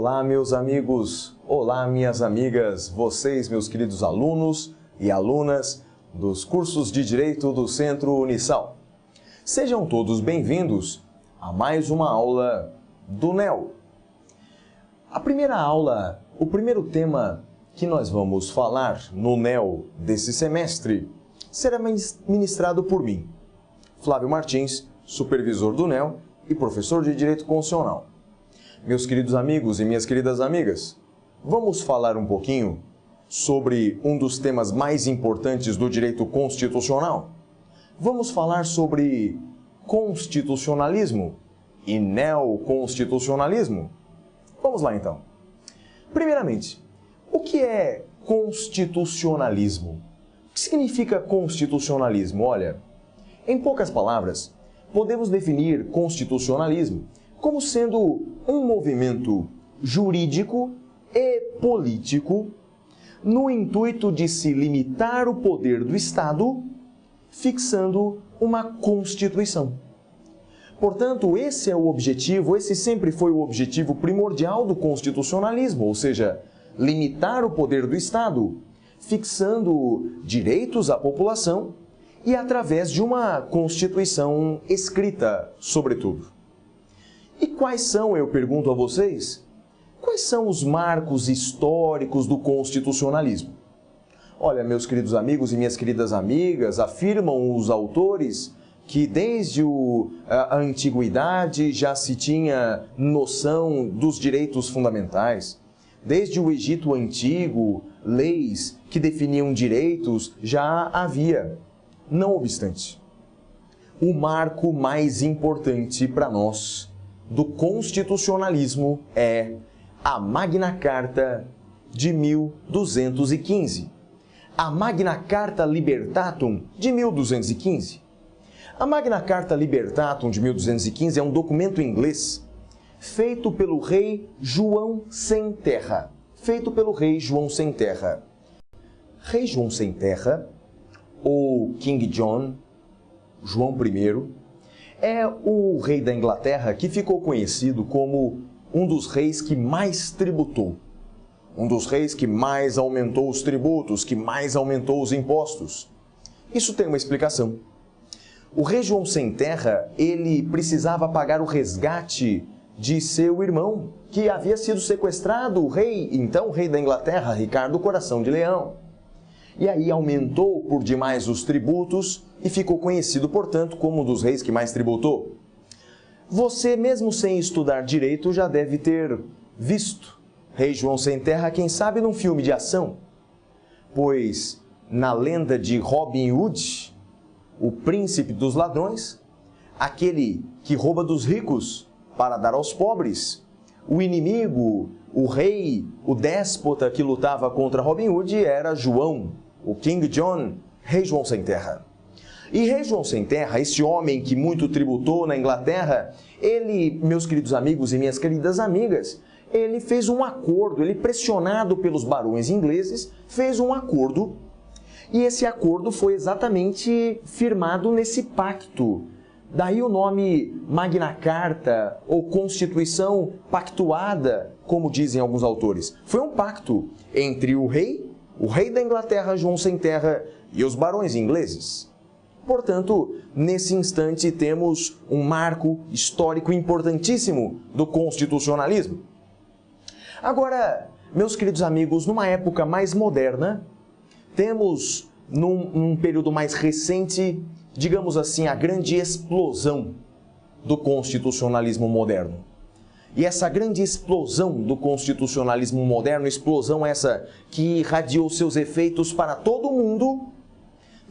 Olá, meus amigos, olá, minhas amigas, vocês, meus queridos alunos e alunas dos cursos de Direito do Centro Unisal. Sejam todos bem-vindos a mais uma aula do NEL. A primeira aula, o primeiro tema que nós vamos falar no NEL desse semestre será ministrado por mim, Flávio Martins, supervisor do NEL e professor de Direito Constitucional. Meus queridos amigos e minhas queridas amigas, vamos falar um pouquinho sobre um dos temas mais importantes do direito constitucional. Vamos falar sobre constitucionalismo e neoconstitucionalismo. Vamos lá então. Primeiramente, o que é constitucionalismo? O que significa constitucionalismo? Olha, em poucas palavras, podemos definir constitucionalismo como sendo um movimento jurídico e político no intuito de se limitar o poder do Estado, fixando uma Constituição. Portanto, esse é o objetivo, esse sempre foi o objetivo primordial do constitucionalismo, ou seja, limitar o poder do Estado, fixando direitos à população e através de uma Constituição escrita, sobretudo. E quais são, eu pergunto a vocês, quais são os marcos históricos do constitucionalismo? Olha, meus queridos amigos e minhas queridas amigas, afirmam os autores que desde a antiguidade já se tinha noção dos direitos fundamentais. Desde o Egito Antigo, leis que definiam direitos já havia. Não obstante, o marco mais importante para nós do constitucionalismo é a Magna Carta de 1215. A Magna Carta Libertatum de 1215. A Magna Carta Libertatum de 1215 é um documento inglês feito pelo rei João Sem Terra. Rei João Sem Terra, ou King John, João I, é o rei da Inglaterra que ficou conhecido como um dos reis que mais tributou. Um dos reis que mais aumentou os tributos, que mais aumentou os impostos. Isso tem uma explicação. O rei João Sem Terra, ele precisava pagar o resgate de seu irmão, que havia sido sequestrado, o rei da Inglaterra, Ricardo Coração de Leão. E aí aumentou por demais os tributos e ficou conhecido, portanto, como um dos reis que mais tributou. Você, mesmo sem estudar direito, já deve ter visto Rei João Sem Terra, quem sabe num filme de ação. Pois, na lenda de Robin Hood, o príncipe dos ladrões, aquele que rouba dos ricos para dar aos pobres, o inimigo, o rei, o déspota que lutava contra Robin Hood era João, o King John, Rei João Sem Terra. E Rei João Sem Terra, esse homem que muito tributou na Inglaterra, ele, meus queridos amigos e minhas queridas amigas, ele fez um acordo, ele pressionado pelos barões ingleses, fez um acordo, e esse acordo foi exatamente firmado nesse pacto. Daí o nome Magna Carta ou Constituição Pactuada, como dizem alguns autores. Foi um pacto entre o rei da Inglaterra, João Sem Terra, e os barões ingleses. Portanto, nesse instante temos um marco histórico importantíssimo do constitucionalismo. Agora, meus queridos amigos, numa época mais moderna, temos num período mais recente, digamos assim, a grande explosão do constitucionalismo moderno. E essa grande explosão do constitucionalismo moderno, explosão essa que irradiou seus efeitos para todo o mundo,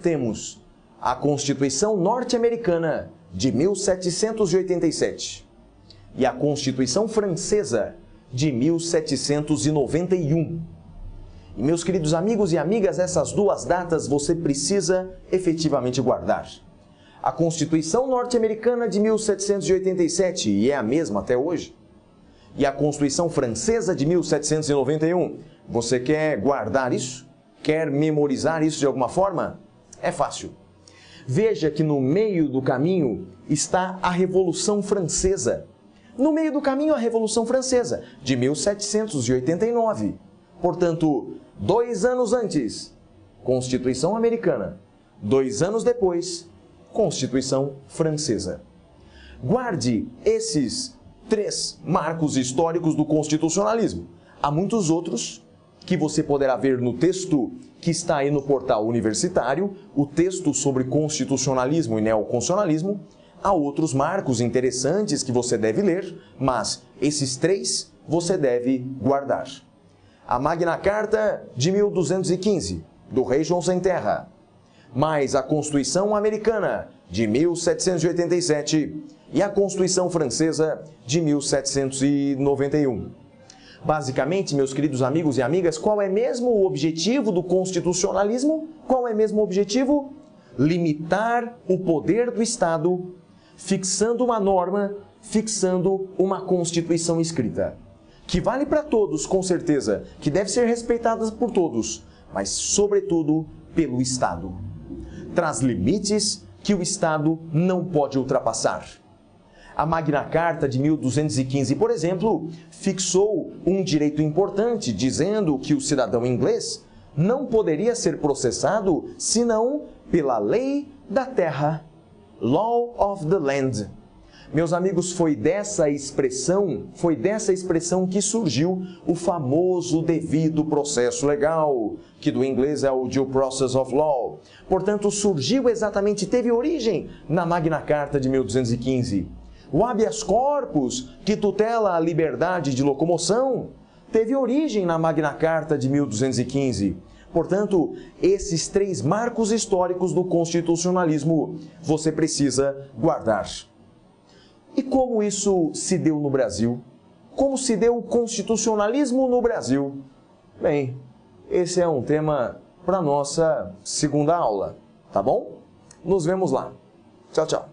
temos a Constituição norte-americana de 1787 e a Constituição francesa de 1791. E, meus queridos amigos e amigas, essas duas datas você precisa efetivamente guardar. A Constituição norte-americana de 1787, e é a mesma até hoje, e a Constituição francesa de 1791. Você quer guardar isso? Quer memorizar isso de alguma forma? É fácil. Veja que no meio do caminho está a Revolução Francesa. No meio do caminho, a Revolução Francesa, de 1789. Portanto, 2 anos antes, Constituição Americana. 2 anos depois, Constituição Francesa. Guarde esses 3 marcos históricos do constitucionalismo. Há muitos outros que você poderá ver no texto que está aí no portal universitário, o texto sobre constitucionalismo e neoconstitucionalismo. Há outros marcos interessantes que você deve ler, mas esses 3 você deve guardar. A Magna Carta de 1215, do rei João Sem Terra, mais a Constituição Americana de 1787 e a Constituição Francesa de 1791. Basicamente, meus queridos amigos e amigas, qual é mesmo o objetivo do constitucionalismo? Qual é mesmo o objetivo? Limitar o poder do Estado, fixando uma norma, fixando uma Constituição escrita, que vale para todos, com certeza, que deve ser respeitada por todos, mas, sobretudo, pelo Estado. Traz limites que o Estado não pode ultrapassar. A Magna Carta de 1215, por exemplo, fixou um direito importante, dizendo que o cidadão inglês não poderia ser processado senão pela lei da terra, Law of the Land. Meus amigos, foi dessa expressão que surgiu o famoso devido processo legal, que do inglês é o Due Process of Law. Portanto, teve origem na Magna Carta de 1215. O habeas corpus, que tutela a liberdade de locomoção, teve origem na Magna Carta de 1215. Portanto, esses 3 marcos históricos do constitucionalismo você precisa guardar. E como isso se deu no Brasil? Como se deu o constitucionalismo no Brasil? Bem, esse é um tema para a nossa segunda aula, tá bom? Nos vemos lá. Tchau, tchau.